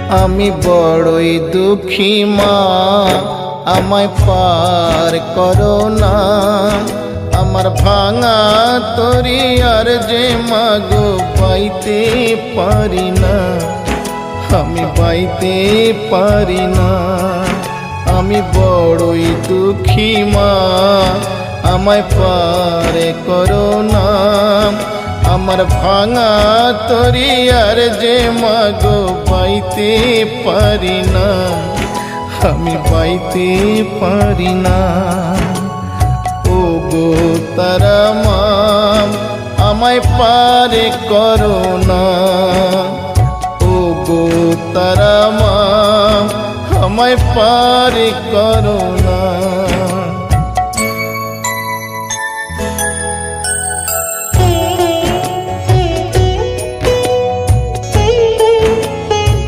আমি বড়ই দুঃখী মা, আমায় পার করো না। আমার ভাঙা তরি আর যে মাগো পাইতে পারি না, আমি পাইতে পারি না। আমি বড়ই দুঃখী মা, আমায় পার করো না। আমার ভাঙা তরি আর যে মাগো পাইতে পারি না, আমি পাইতে পারি না। ও গো তারা মা, আমায় পার করো না। ও গো তারা মা, আমায় পার করো না।